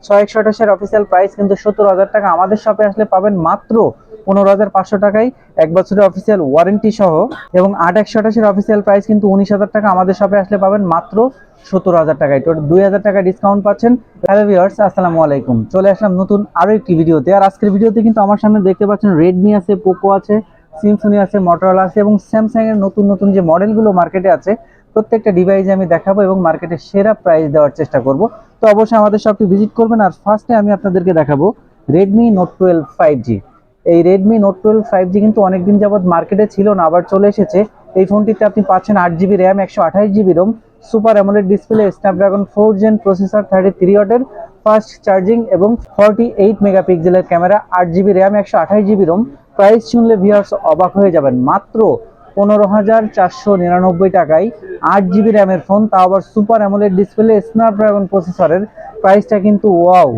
6128 official price কিন্তু 70,000 টাকা। আমাদের শপে আসলে পাবেন মাত্র 15,500 টাকায় 1 বছরের অফিসিয়াল ওয়ারেন্টি সহ। এবং 8128 অফিসিয়াল প্রাইস কিন্তু 19,000 টাকা। আমাদের শপে আসলে পাবেন মাত্র 70,000 টাকায়। টোটাল 2,000 টাকা ডিসকাউন্ট পাচ্ছেন। হ্যালো ভিউয়ার্স, আসসালামু আলাইকুম। চলে আসলাম নতুন আরো একটি ভিডিওতে। আর আজকের ভিডিওতে কিন্তু আমার সামনে দেখতে পাচ্ছেন রেডমি আছে, পোকো আছে, সিমসনি আছে, মটোরোলা আছে এবং স্যামসাং এর নতুন নতুন যে মডেলগুলো মার্কেটে আছে প্রত্যেকটা ডিভাইসে আমি দেখাবো এবং মার্কেটের সেরা প্রাইস দেওয়ার চেষ্টা করব। তো অবশ্যই আমাদের শপটি ভিজিট করবেন। আর ফার্স্টে আমি আপনাদেরকে দেখাবো রেডমি নোট 12 5G। এই রেডমি নোট 12 5G কিন্তু অনেকদিন যাবত মার্কেটে ছিল না, আবার চলে এসেছে। এই ফোনটিতে আপনি পাচ্ছেন 8GB RAM, 128GB ROM, super AMOLED display, Snapdragon 4 Gen processor, 33 ওয়াটের ফাস্ট চার্জিং এবং 48 মেগাপিক্সেলের camera, 8GB RAM, 128GB ROM. Price শুনলে ভিউয়ার্স অবাক হয়ে যাবেন, মাত্র 15,499 টাকায় 8GB র্যামের ফোন, তাও আবার সুপার অ্যামোলেড ডিসপ্লে, স্ন্যাপড্রাগন প্রসেসরের। প্রাইসটা কিন্তু ওয়াও,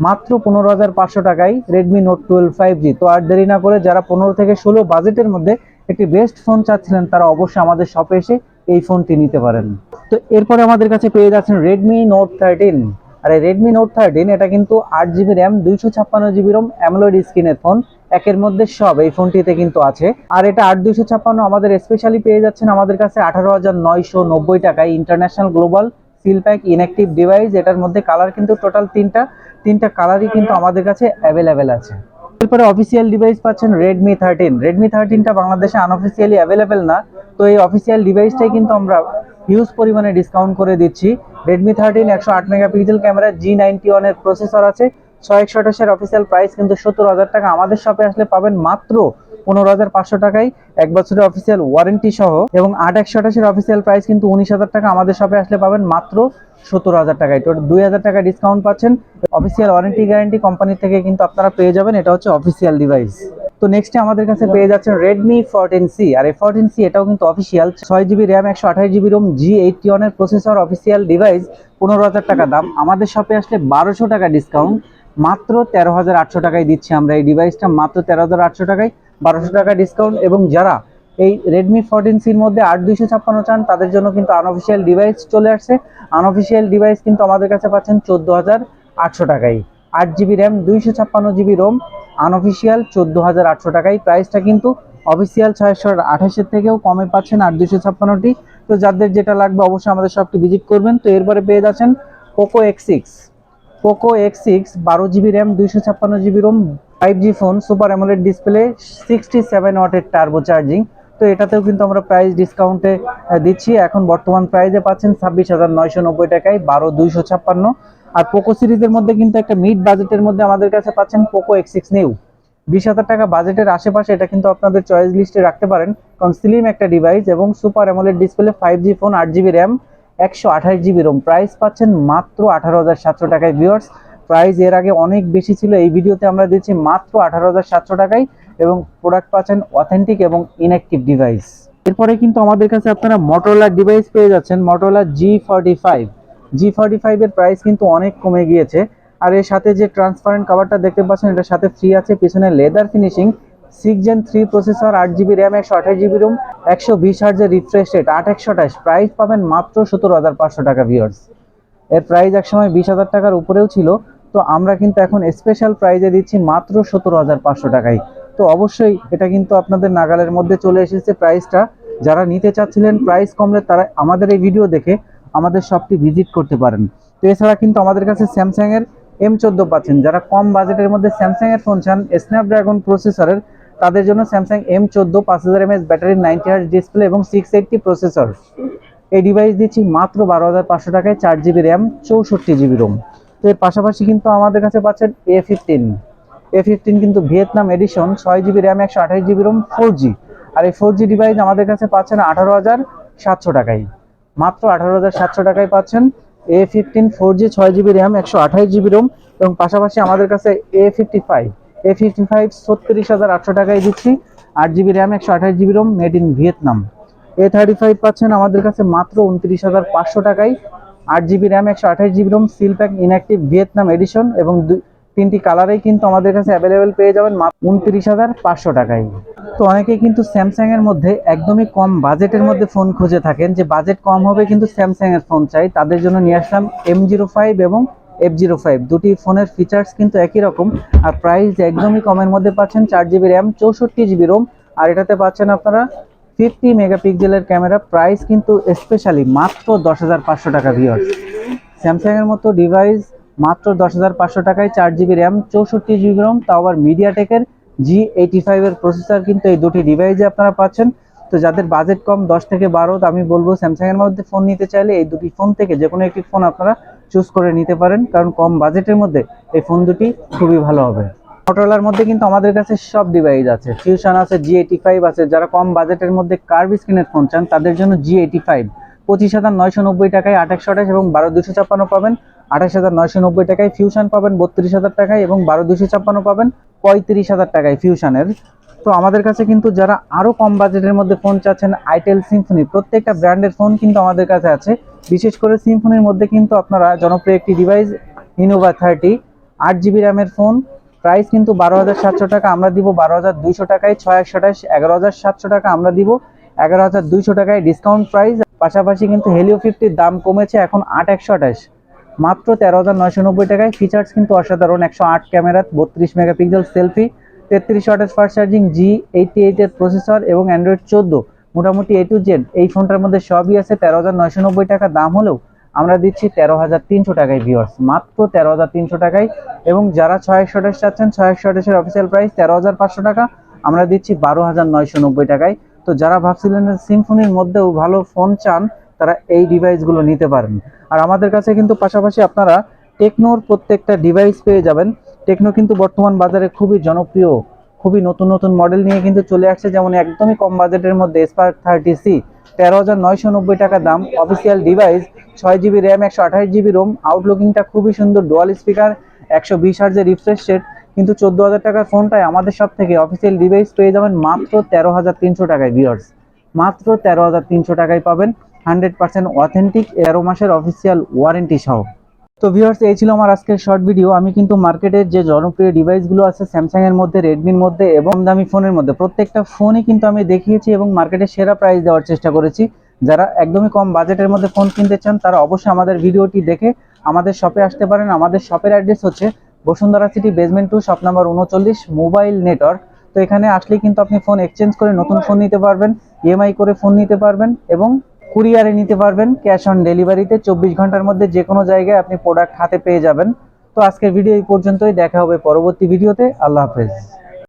মাত্র 15,500 টাকায় রেডমি নোট 12 5G। তো আর দেরি না করে যারা 15 থেকে 16 বাজেটের মধ্যে একটি বেস্ট ফোন চাচ্ছিলেন তারা অবশ্যই আমাদের শপে এসে এই ফোনটি নিতে পারেন। তো এরপরে আমাদের কাছে পেয়ে যাচ্ছেন রেডমি নোট 13। আর এই রেডমি নোট 13 এটা কিন্তু 8GB RAM, 256GB ROM, AMOLED স্ক্রিনের ফোন। একের মধ্যে সব এই ফোনটিতে কিন্তু আছে। আর এটা 8256 আমাদের স্পেশালি পেয়ে যাচ্ছেন আমাদের কাছে 18,990 টাকায়। International global seal pack inactive device. এটার মধ্যে কালার কিন্তু টোটাল তিনটা কালারই কিন্তু আমাদের কাছে অ্যাভেলেবেল আছে। এরপরে অফিসিয়াল ডিভাইস পাচ্ছেন রেডমি 13। রেডমি 13টা বাংলাদেশে আনঅফিসিয়ালি অ্যাভেলেবেল না, তো এই অফিসিয়াল ডিভাইসটাই কিন্তু আমরা হিউজ পরিমাণে ডিসকাউন্ট করে দিচ্ছি। রেডমি 13 108 মেগাপিক্সেল ক্যামেরা, G91 এর প্রসেসর আছে। 6128 এর অফিসিয়াল প্রাইস কিন্তু 70,000 টাকা। আমাদের শপে আসলে পাবেন মাত্র 15,500 টাকায় 1 বছরের অফিসিয়াল ওয়ারেন্টি সহ। এবং 8128 এর অফিসিয়াল প্রাইস কিন্তু 19,000 টাকা। আমাদের শপে আসলে পাবেন মাত্র 70,000 টাকায়। টোটাল 2,000 টাকা ডিসকাউন্ট পাচ্ছেন। অফিসিয়াল ওয়ারেন্টি গ্যারান্টি কোম্পানি থেকে কিন্তু আপনারা পেয়ে যাবেন। এটা হচ্ছে অফিসিয়াল ডিভাইস। তো নেক্সটে আমাদের কাছে পেয়ে যাচ্ছেন রেডমি 14C। আর এই 14C এটাও কিন্তু official, 6GB RAM, 128GB Rome, G81 এর প্রসেসর, অফিসিয়াল ডিভাইস। 15,000 টাকা দাম। আমাদের শপে আসলে 1,200 টাকা ডিসকাউন্ট, মাত্র 13,800 টাকায় দিচ্ছি আমরা এই ডিভাইসটা, মাত্র 13,800 টাকায় 1,200 টাকা ডিসকাউন্ট। এবং যারা এই রেডমি 14Cর মধ্যে 8256 চান তাদের জন্য কিন্তু আনঅফিসিয়াল ডিভাইস চলে আসছে। আনঅফিসিয়াল ডিভাইস কিন্তু আমাদের কাছে পাচ্ছেন 14,800 টাকায়। 8GB RAM, 256GB Rome, unofficial 14,800 টাকায়। প্রাইসটা কিন্তু অফিসিয়াল 628 থেকেও কমে পাচ্ছেন 8,256টি। তো যাদের যেটা লাগবে অবশ্যই আমাদের শপটি ভিজিট করবেন। তো এরপরে পেয়ে যাচ্ছেন Poco X6। Poco X6 12GB RAM, 256GB ROM, 5G phone, super AMOLED display, 67 ওয়াটের টার্বো চার্জিং। তো এটাতেও কিন্তু আমরা প্রাইস ডিসকাউন্টে দিচ্ছি। এখন বর্তমান প্রাইসে পাচ্ছেন 26,990 টাকায় 12,256। আর পোকো সিরিজের মধ্যে কিন্তু একটা মিড বাজেটের মধ্যে আমাদের কাছে পাচ্ছেন পোকো X6 নিউ। 20,000 টাকা বাজেটের আশেপাশে এটা কিন্তু আপনাদের চয়েস লিস্টে রাখতে পারেন, কারণ স্লিম একটা ডিভাইস এবং super AMOLED display, 5G phone, 8GB RAM, 128GB ROM. Price পাচ্ছেন মাত্র 18,700 টাকায়। ভিউয়ার্স, প্রাইস এর আগে অনেক বেশি ছিল, এই ভিডিওতে আমরা দিচ্ছি মাত্র 18,700 টাকায় এবং প্রোডাক্ট পাচ্ছেন অথেন্টিক এবং ইনঅ্যাক্টিভ ডিভাইস। এরপরে কিন্তু আমাদের কাছে আপনারা মটোরোলা ডিভাইস পেয়ে যাচ্ছেন, মটোরোলা G45 এর প্রাইস কিন্তু অনেক কমে গিয়েছে। আর এর সাথে যে ট্রান্সপারেন্ট কভারটা দেখতে পাচ্ছেন এটার সাথে ফ্রি আছে। পিছনে leather finishing, 6 Gen 3 processor, 8GB RAM, 128GB ROM, 120 hertz এর রিফ্রেশ রেট, 8/128। প্রাইস পাবেন মাত্র 17,500 টাকা। ভিউয়ার্স, এর প্রাইস একসময় 20,000 টাকার উপরেও ছিল, তো আমরা কিন্তু এখন স্পেশাল প্রাইজে দিচ্ছি মাত্র 17,500 টাকায়। তো অবশ্যই এটা কিন্তু আপনাদের নাগালের মধ্যে চলে এসেছে প্রাইসটা। যারা নিতে চাচ্ছিলেন প্রাইস কমলে তারা আমাদের এই ভিডিও দেখে আমাদের শপটি ভিজিট করতে পারেন। তো এছাড়া কিন্তু আমাদের কাছে স্যামসাং এর M14 পাচ্ছেন। যারা কম বাজেটের মধ্যে স্যামসাং এর ফোন চান স্ন্যাপড্রাগন প্রসেসরের, তাদের জন্য Samsung M14 5000 mAh battery, 90 hertz display এবং 680 প্রসেসর। এই ডিভাইস দিচ্ছি মাত্র 12,500 টাকায়, 4GB র্যাম, 64GB রোম। তো এর পাশাপাশি কিন্তু আমাদের কাছে পাচ্ছেন A15 কিন্তু Vietnam edition, 6GB RAM, 128GB ROM, 4G। আর এই 4G ডিভাইস আমাদের কাছে পাচ্ছেন 18,700 টাকায়, মাত্র 18,700 টাকায় পাচ্ছেন A15 4G, 6GB RAM, 128GB Rome. এবং পাশাপাশি আমাদের কাছে A55 36,800 টাকায় দিচ্ছি, 8GB RAM, 128GB ROM, made in Vietnam. A35 পাচ্ছেন আমাদের কাছে মাত্র 29,500 টাকায়, 8GB RAM, 128GB ROM, seal pack inactive Vietnam edition. এবং তিনটি কালারেই কিন্তু আমাদের কাছে অ্যাভেলেবেল পেয়ে যাবেন মাত্র 29,500 টাকায়। তো অনেকেই কিন্তু স্যামসাং এর মধ্যে একদমই কম বাজেটের মধ্যে ফোন খুঁজে থাকেন, যে বাজেট কম হবে কিন্তু স্যামসাং এর ফোন চাই, তাদের জন্য নিয়ে আসলাম M05 এবং F05। দুটি ফোনের ফিচার্স কিন্তু একই রকম, আর প্রাইস একদমই কমের মধ্যে পাচ্ছেন। 4GB র্যাম, 64GB রোম, আর এটাতে পাচ্ছেন আপনারা 50 মেগাপিক্সেলের ক্যামেরা। প্রাইস কিন্তু স্পেশালি মাত্র 10,500 টাকা ভিউয়ার্স। স্যামসাং এর মতো ডিভাইস মাত্র 10,500 টাকায় 4GB র্যাম, 64GB রোম, তাও আবার মিডিয়াটেকের G85 এর প্রসেসর কিন্তু এই দুটি ডিভাইসে আপনারা পাচ্ছেন। তো যাদের বাজেট কম 10 থেকে 12, তো আমি বলবো স্যামসাং এর মধ্যে ফোন নিতে চাইলে এই দুটি ফোন থেকে যে কোনো একটি ফোন আপনারা চুজ করে নিতে পারেন, কারণ কম বাজেটের মধ্যে এই ফোন দুটি খুবই ভালো হবে। মোটরোলার মধ্যে কিন্তু আমাদের কাছে সব ডিভাইস আছে, ফিউশন আছে, G85 আছে। যারা কম বাজেটের মধ্যে কার্ভ স্ক্রিনের ফোন চান তাদের জন্য G85 25,990 টাকায় 2828 এবং 12,256 পাবেন। 28,990 টাকায় ফিউশন পাবেন 32,000 টাকায়, এবং 12,256 পাবেন 35,000 টাকায় ফিউশনের। তো আমাদের কাছে কিন্তু যারা আরো কম বাজেটের মধ্যে ফোন চাচ্ছেন, আইটেল, সিম্ফনি, প্রত্যেকটা ব্র্যান্ডের ফোন কিন্তু আমাদের কাছে আছে। বিশেষ করে সিম্ফনির মধ্যে কিন্তু আপনারা জনপ্রিয় একটি ডিভাইস ইনোভা 30, 8GB র্যামের ফোন। প্রাইস কিন্তু 12,700 টাকা, আমরা দিব 12,200 টাকায়। 6/128 11,700 টাকা, আমরা দিব 11,200 টাকায় ডিসকাউন্ট প্রাইস। পাশাপাশি কিন্তু হেলিও 50 দাম কমেছে, এখন 8/128 মাত্র 13,990 টাকায়। ফিচার্স কিন্তু অসাধারণ, 108 ক্যামেরা, 32 মেগাপিক্সেল সেলফি, 33 ওয়াটের ফাস্ট চার্জিং, G88 এর প্রসেসর এবং অ্যান্ড্রয়েড 14, মোটামুটি A to Z এই ফোনটার মধ্যে সবই আছে। 13,990 টাকা দাম হলেও আমরা দিচ্ছি 13,300 টাকায় ভিউয়ার্স, মাত্র 13,300 টাকায়। এবং যারা 6/128 চাচ্ছেন, 6/128 এর অফিসিয়াল প্রাইস 13,500 টাকা, আমরা দিচ্ছি 12,990 টাকায়। তো যারা ভাবছিলেন সিম্ফনির মধ্যেও ভালো ফোন চান, তারা এই ডিভাইসগুলো নিতে পারেন। আর আমাদের কাছে কিন্তু পাশাপাশি আপনারা টেকনোর প্রত্যেকটা ডিভাইস পেয়ে যাবেন। টেকনো কিন্তু বর্তমান বাজারে খুবই জনপ্রিয়, খুবই নতুন নতুন মডেল নিয়ে কিন্তু চলে আসছে। যেমন একদমই কম বাজেটের মধ্যে স্পার্ক 30C 13,990 টাকা দাম, official device, 6GB RAM, 128GB ROM, আউটলুকিংটা খুবই সুন্দর, ডুয়াল স্পিকার, 120 হার্জের রিফ্রেশ রেট। কিন্তু 14,000 টাকার ফোনটায় আমাদের সব থেকে অফিসিয়াল ডিভাইস পেয়ে যাবেন মাত্র 13,300 টাকায় ভিউয়ার্স, মাত্র 13,300 টাকায় পাবেন 100% অথেন্টিক 13 মাসের অফিসিয়াল ওয়ারেন্টি সহ। তো ভিউয়ার্স, এই ছিল আমার আজকের শর্ট ভিডিও। আমি কিন্তু মার্কেটের যে জনপ্রিয় ডিভাইসগুলো আছে স্যামসাং এর মধ্যে, রেডমির মধ্যে এবং দামি ফোনের মধ্যে, প্রত্যেকটা ফোনই কিন্তু আমি দেখিয়েছি এবং মার্কেটের সেরা প্রাইস দেওয়ার চেষ্টা করেছি। যারা একদমই কম বাজেটের মধ্যে ফোন কিনতে চান, তারা অবশ্যই আমাদের ভিডিওটি দেখে আমাদের শপে আসতে পারেন। আমাদের শপের অ্যাড্রেস হচ্ছে Bashundhara city basement 2, shop number 39, mobile network. তো এখানে আসলে কিন্তু আপনি ফোন এক্সচেঞ্জ করে নতুন ফোন নিতে পারবেন, ইএমআই করে ফোন নিতে পারবেন, এবং কুরিয়ারে নিতে পারবেন, ক্যাশ অন ডেলিভারিতে। 24 ঘন্টার মধ্যে যে কোনো জায়গায় আপনি প্রোডাক্ট হাতে পেয়ে যাবেন। তো আজকের ভিডিও এই পর্যন্তই, দেখা হবে পরবর্তী ভিডিওতে। আল্লাহ হাফেজ।